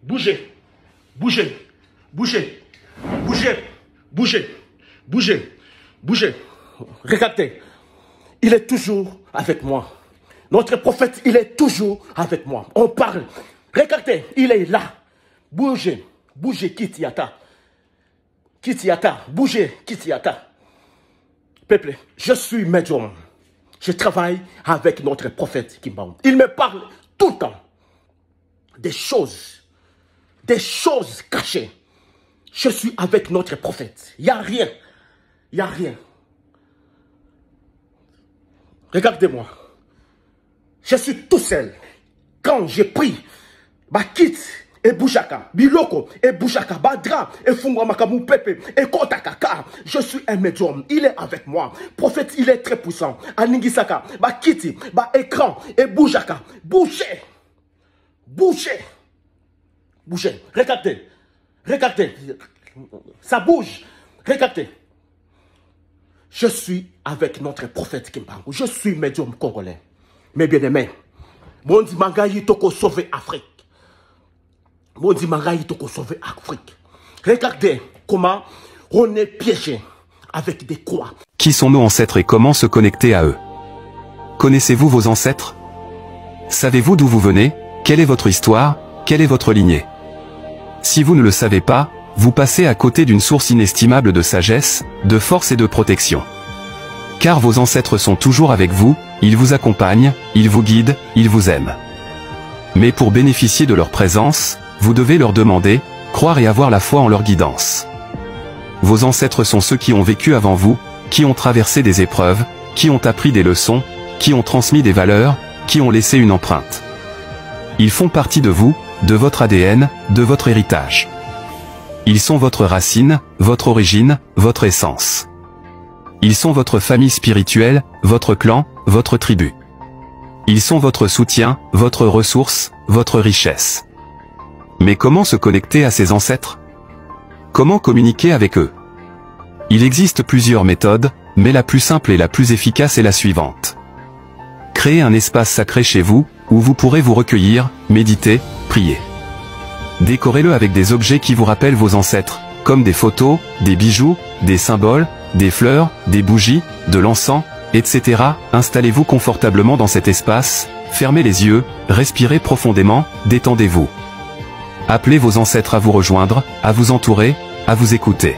Bougez. Bougez. Bougez. Bougez. Bougez. Bougez. Bougez. Regardez. Il est toujours avec moi. Notre prophète, il est toujours avec moi. On parle. Regardez, il est là. Bougez. Bougez, Kitiata. Kitiata. Bougez, Kitiata. Peuple, je suis médium. Je travaille avec notre prophète Kimbaoun. Il me parle tout le temps des choses cachées. Je suis avec notre prophète. Il n'y a rien. Il n'y a rien. Regardez-moi. Je suis tout seul. Quand j'ai pris Bakit et Bouchaka, Biloko et Bouchaka, Badra et Fungwa Makamu Pepe et Kotakaka, je suis un médium. Il est avec moi. Prophète, il est très puissant. Aningisaka, Bakiti, Écran et Bouchaka. Bougez. Bougez. Bougez. Regardez. Regardez. Ça bouge. Regardez. Je suis avec notre prophète Kimbangu. Je suis médium congolais. Mes bien-aimés, mon dit Mangaï toko sauver Afrique. Mon dit Mangaï toko sauver Afrique. Regardez comment on est piégé avec des croix. Qui sont nos ancêtres et comment se connecter à eux? Connaissez-vous vos ancêtres? Savez-vous d'où vous venez? Quelle est votre histoire? Quelle est votre lignée? Si vous ne le savez pas, vous passez à côté d'une source inestimable de sagesse, de force et de protection. Car vos ancêtres sont toujours avec vous, ils vous accompagnent, ils vous guident, ils vous aiment. Mais pour bénéficier de leur présence, vous devez leur demander, croire et avoir la foi en leur guidance. Vos ancêtres sont ceux qui ont vécu avant vous, qui ont traversé des épreuves, qui ont appris des leçons, qui ont transmis des valeurs, qui ont laissé une empreinte. Ils font partie de vous, de votre ADN, de votre héritage. Ils sont votre racine, votre origine, votre essence. Ils sont votre famille spirituelle, votre clan, votre tribu. Ils sont votre soutien, votre ressource, votre richesse. Mais comment se connecter à ces ancêtres? Comment communiquer avec eux? Il existe plusieurs méthodes, mais la plus simple et la plus efficace est la suivante. Créez un espace sacré chez vous, où vous pourrez vous recueillir, méditer, prier. Décorez-le avec des objets qui vous rappellent vos ancêtres, comme des photos, des bijoux, des symboles, des fleurs, des bougies, de l'encens, etc. Installez-vous confortablement dans cet espace, fermez les yeux, respirez profondément, détendez-vous. Appelez vos ancêtres à vous rejoindre, à vous entourer, à vous écouter.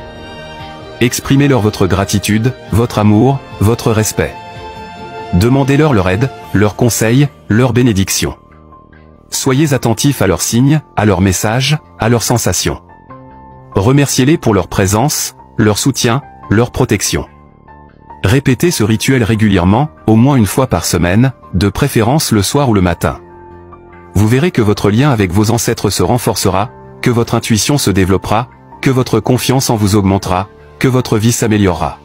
Exprimez-leur votre gratitude, votre amour, votre respect. Demandez-leur leur aide, leurs conseils, leurs bénédictions. Soyez attentifs à leurs signes, à leurs messages, à leurs sensations. Remerciez-les pour leur présence, leur soutien, leur protection. Répétez ce rituel régulièrement, au moins une fois par semaine, de préférence le soir ou le matin. Vous verrez que votre lien avec vos ancêtres se renforcera, que votre intuition se développera, que votre confiance en vous augmentera, que votre vie s'améliorera.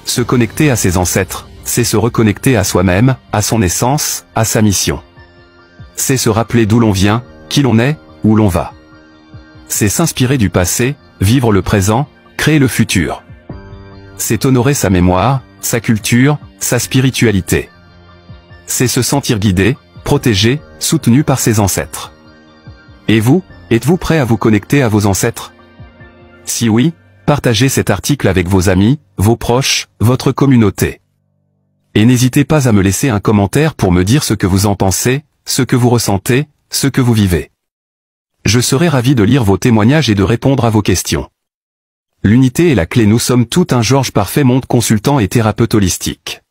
Se connecter à ses ancêtres, c'est se reconnecter à soi-même, à son essence, à sa mission. C'est se rappeler d'où l'on vient, qui l'on est, où l'on va. C'est s'inspirer du passé, vivre le présent, créer le futur. C'est honorer sa mémoire, sa culture, sa spiritualité. C'est se sentir guidé, protégé, soutenu par ses ancêtres. Et vous, êtes-vous prêt à vous connecter à vos ancêtres? Si oui, partagez cet article avec vos amis, vos proches, votre communauté. Et n'hésitez pas à me laisser un commentaire pour me dire ce que vous en pensez, ce que vous ressentez, ce que vous vivez. Je serai ravi de lire vos témoignages et de répondre à vos questions. L'unité est la clé. Nous sommes tout un Georges Parfait, monde consultant et thérapeute holistique.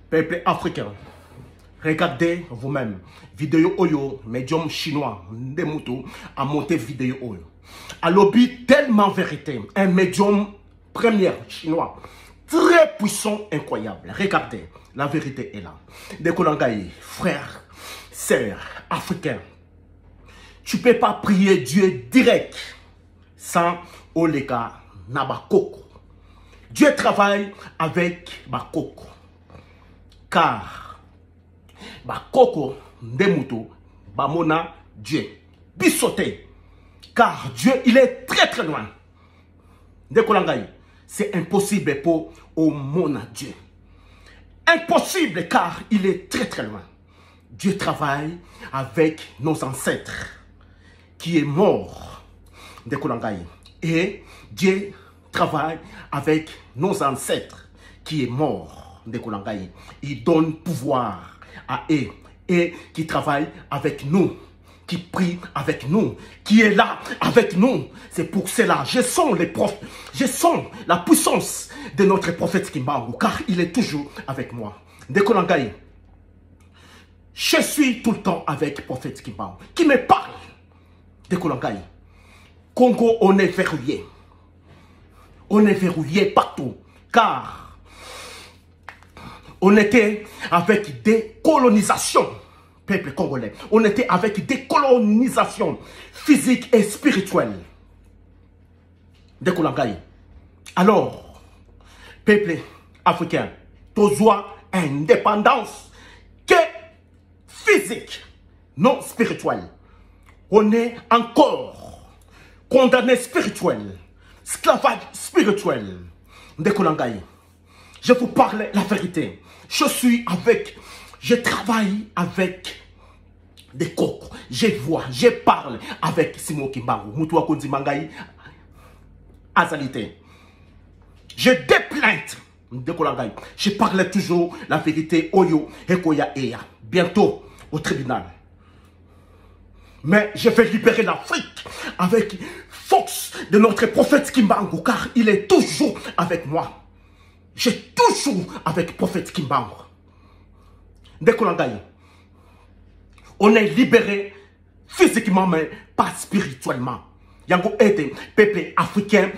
Peuple africain, regardez vous-même. Vidéo Oyo, médium chinois, Ndemuto, a monté vidéo Oyo. À lobby tellement vérité, un médium première chinois, très puissant, incroyable. Regardez, la vérité est là. Dekolangaï, frères, sœurs, africains, tu ne peux pas prier Dieu direct sans Oleka Nabakoko. Dieu travaille avec Bakoko. Car Bakoko Ndemuto Bamona Dieu. Bissoté. Car Dieu, il est très très loin. Dekolangaï, c'est impossible pour mon Dieu. Impossible car il est très très loin. Dieu travaille avec nos ancêtres. qui est mort de Kolangaï. Et Dieu travaille avec nos ancêtres qui est mort de Kolangaï. Il donne pouvoir à eux et qui travaille avec nous, qui prie avec nous, qui est là avec nous. C'est pour cela, je sens les prophètes, je sens la puissance de notre prophète Kimbangu, car il est toujours avec moi. De Kolangaï, je suis tout le temps avec le prophète Kimbangu, qui me parle de Kolangaï. Congo, on est verrouillé. On est verrouillé partout, car on était avec des colonisations, peuple congolais. On était avec des colonisations physiques et spirituelles de Kolangaï. Alors, peuple africain, besoin indépendance que physique, non spirituelle. On est encore condamné spirituel, esclavage spirituel de Kolangaï. Je vous parle la vérité. Je travaille avec des cocos. Je vois, je parle avec Simon Kimbangu, Moutoua Kondi Mangaï, Azalité. Je déplainte de Kolangaï. Je parle toujours la vérité. Oyo, Ekoya Eya. Bientôt au tribunal. Mais je vais libérer l'Afrique avec force de notre prophète Kimbangu, car il est toujours avec moi. J'ai toujours avec le prophète Kimbangu. De Kolangaï, on est libéré physiquement, mais pas spirituellement. Yango aide peuple africain,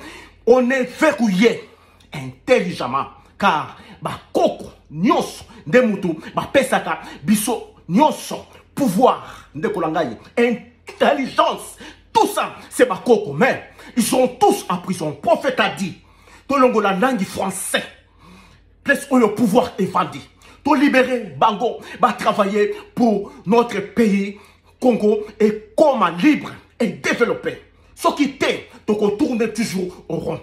on est verrouillé intelligemment, car ba koko nyonso de mutu ba pesaka biso nyonso pouvoir de Kolangaï, intelligence, tout ça c'est ba koko, mais ils sont tous en prison. Le prophète a dit, tolongo la langue française, plus le pouvoir est vendu. Pour libérer Bango, va travailler pour notre pays, Congo, et comment libre et développé. Ce qui t'est, donc on tourne toujours au rond.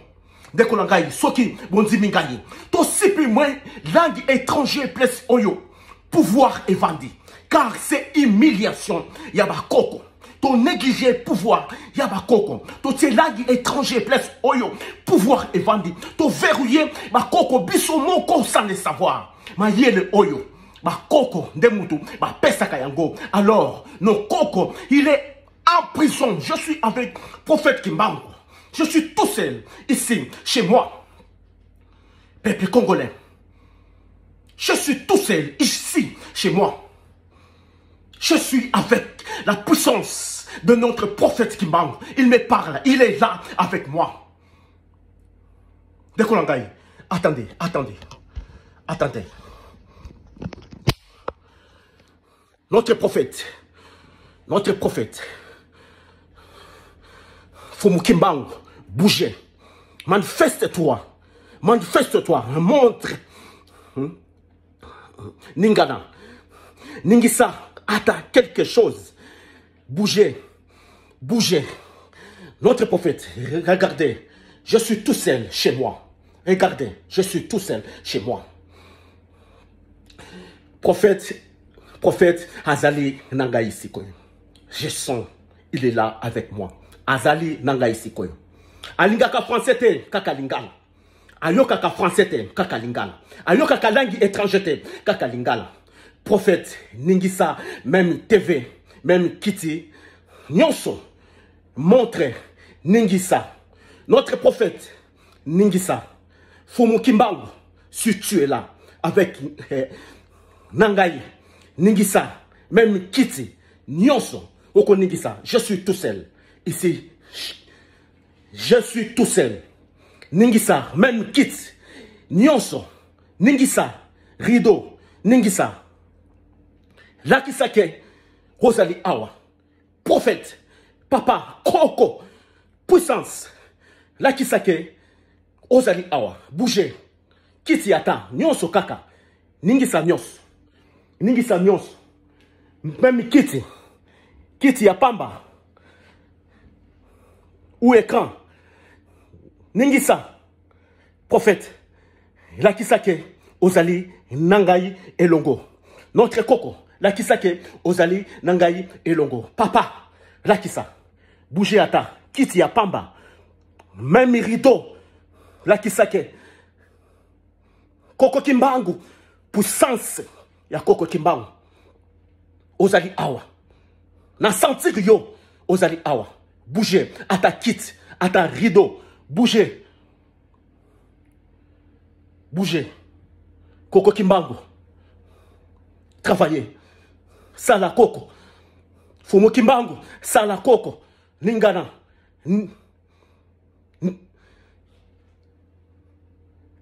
Dès qu'on a ce qui, bon dit mingaye. Tout si plus moins, langue étrangère plus oyo, pouvoir est vendu. Car c'est humiliation. Yaba koko. Ton négligé pouvoir, yaba koko. Ton langue étrangère plus oyo, pouvoir est vendu. Ton verrouillé, ba koko, biso moko sans le savoir. Ma yele oyo, ma koko ndemutu, ma pesaka yango. Alors, nos koko, il est en prison. Je suis avec prophète Kimbangu. Je suis tout seul ici, chez moi. Peuple congolais. Je suis tout seul ici, chez moi. Je suis avec la puissance de notre prophète Kimbangu. Il me parle, il est là avec moi. De Kolangaï, attendez. Notre prophète, Fumu Kimbangu, bougez, manifeste-toi, montre, Ningana, Ningisa, attends quelque chose, bougez, notre prophète, regardez, je suis tout seul chez moi, regardez, je suis tout seul chez moi. Prophète Azali Nangaï Sikoy. Je sens, il est là avec moi. Azali Nangaï Sikoy. Alingaka français te kakalingala. Ayokaka français te kakalingala. Ayokaka langue étrangère te kakalingala. Prophète Ningisa, même TV, même Kitty, Nyonso, montre Ningisa. Notre prophète Ningisa, Fumu Kimbangu, si tu es là avec Nangaï, Ningisa, même Kitty, Nyonso, Oko Ningisa, je suis tout seul. Ici, je suis tout seul. Ningisa, même Kitty, Nyonso, Ningisa, Rideau, Ningisa, Lakisake, Rosalie Awa, prophète, papa, Koko, puissance, Lakisake, Rosalie Awa, bougez, Kitty Ata, Nyonso Kaka, Ningisa Nyonso. Ningisa Nyonso, même Kitty Yapamba, ou écran, Ningisa, prophète, Lakisake, Ozali, Nangaï et Longo. Notre Koko, Lakisake, Ozali, Nangaï et Longo. Papa, Lakisa, Bouger ata. Kiti ya pamba. Même rideau. La kisake. Koko Kimbangu. Puissance. Ya Koko Kimbangu. Ozali awa. Na sentir yo. Ozali awa. Bouger. Ata kit. Ata rideau. Bouger. Bouger. Koko Kimbangu. Travailler. Sala Koko. Fumo Kimbangu. Sala Koko. Ningana.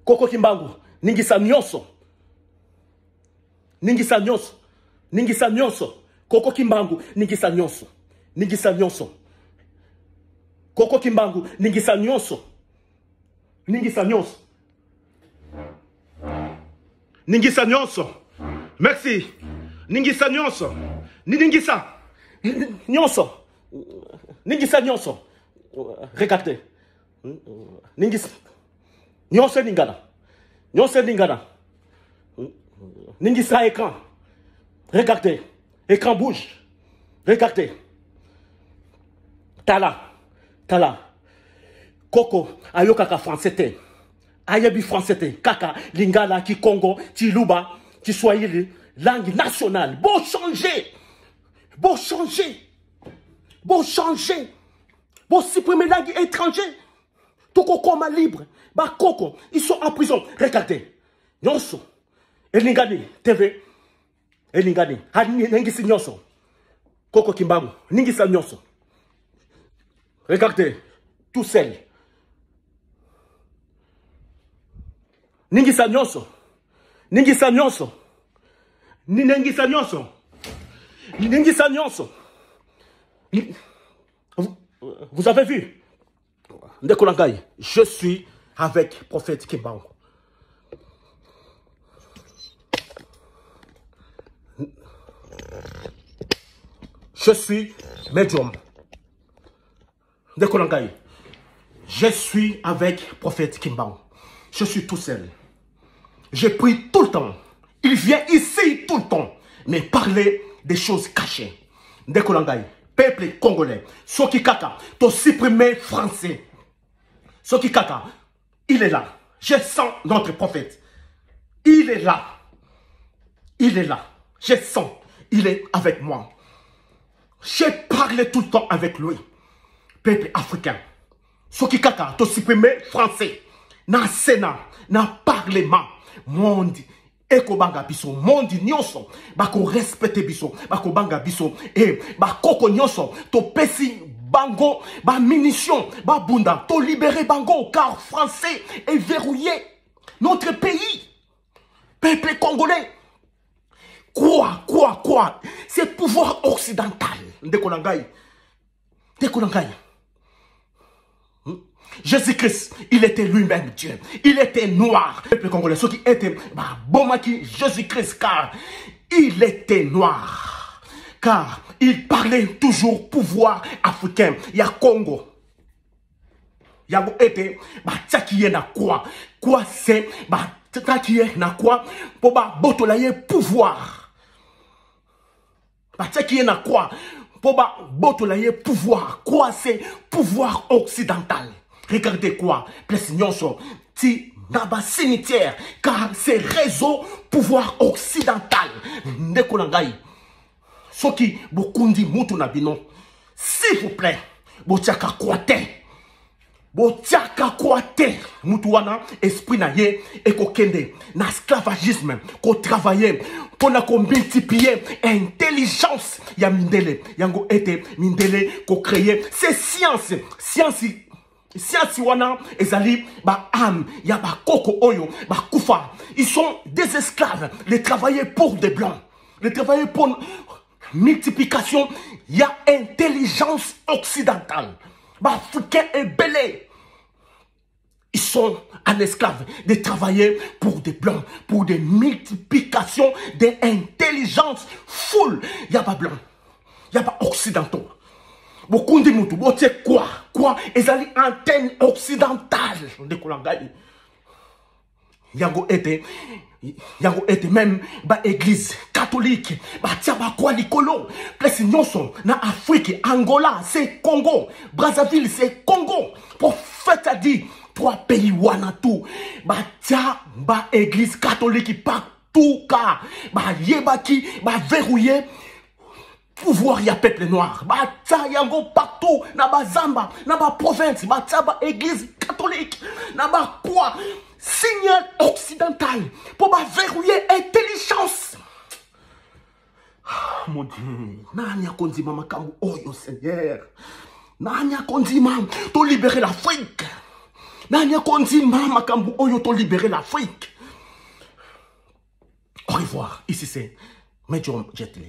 Koko Kimbangu. Ningisa nyonso. Ningisa nyonso. Ningisa nyonso. Koko Kimbangu. Ningisa nyonso. Ningisa nyonso. Koko Kimbangu. Ningisa nyonso. Ningisa nyonso. Ningisa nyonso. Merci. Ningisa nyonso. Ningisa. Nyonso. Ningisa nyonso. Regardez. Ningisa. Nyonso ningana. Nyonso ningana. Ningisa écran. Regardez. Écran bouge. Regardez. Tala. Tala. Koko. Ayo kaka français te. Ayabi français te. Kaka. Lingala ki Congo. Ti Luba. Ti Swahili. Langue nationale. Bon changer. Bon changer. Bon changer. Bon supprimer langue étrangère. Tout Koko libre. Bah Koko. Ils sont en prison. Regardez. Nyonso. Elingani. TV. Elingani. Ningisi nyonso. Koko Kimbangu. Ningisa nyonso. Regardez. Tout seul. Ningisa nyonso. Ningisa nyonso. Ningisa nyonso. Ningisa nyonso. Vous avez vu? Ndekolangai, je suis avec prophète Kimbangu. Je suis médium. Ndekolangai, je suis avec prophète Kimbangu. Je suis tout seul. Je prie tout le temps. Il vient ici tout le temps. Mais parler des choses cachées. Ndekolangai, peuple congolais. Soki Kaka, ton supprimé français. Soki Kaka, il est là. Je sens notre prophète. Il est là. Il est là. Je sens. Il est avec moi. J'ai parlé tout le temps avec lui. Peuple africain. Soki Kaka, ton supprimé français. Na Sénat, na Parlement. Monde. Eko banga biso, monde nyonso, bako respecte biso, bako banga biso, et bakoko nyonso, to pesi bango, ba munition, ba bunda, to libérer bango, car français est verrouillé. Notre pays, peuple congolais, quoi, c'est pouvoir occidental. Ndekolangai, Ndekolangai. Jésus-Christ, il était lui-même Dieu. Il était noir. Le peuple congolais, ceux qui étaient Bomaki, Jésus-Christ, car il était noir. Car il parlait toujours pouvoir africain. Il y a Congo. Il y a été, tchakiye na quoi? Quoi c'est, tchakiye na quoi? Pour botolaye pouvoir. Tchakiye na quoi? Pour botolaye pouvoir. Quoi c'est pouvoir occidental? Regardez quoi, plus nyonso, ti naba cimetière, car c'est réseau pouvoir occidental. Ndekolangai, soki bokundi mutu na bino, s'il vous plaît, botiaka kwate, mutu wana esprit na ye et ko kende na esclavagisme, ko travailler, pour na ko multiplier intelligence ya mindele, yango ete mindele ko créer, c'est science. Science wana ezali ba âme ya ba koko oyo ba kufa. Ils sont des esclaves. Les travailler pour des blancs. Les travailler pour multiplication. Il y a intelligence occidentale. Ba africain est belé. Ils sont en esclaves. Des travailler pour des blancs. Pour des multiplications des intelligences full. Il y a pas blanc. Il y a pas occidentaux. Beaucoup de mutu, quoi, ezali antenne occidentale. Ndekolangai. Yango ete, yango ete même ba église catholique ba tia ba kwa likolo place nyonso na Afrique, Angola c'est Congo, Brazzaville c'est Congo, pour fait a dit 3 pays wana tout ba tia ba église catholique partout ka ba yebaki ba verrouiller pouvoir ya peuple noir ba tia yango partout na ba Zamba na ba province ba tia ba église catholique na ba quoi signal occidental pour verrouiller intelligence. Mon Dieu, nani a kondima makambu oyo Seigneur, nani a kondima to libérer l'Afrique, nani a kondima makambu oyo to libérer l'Afrique. Au revoir, ici c'est Major Jet Li.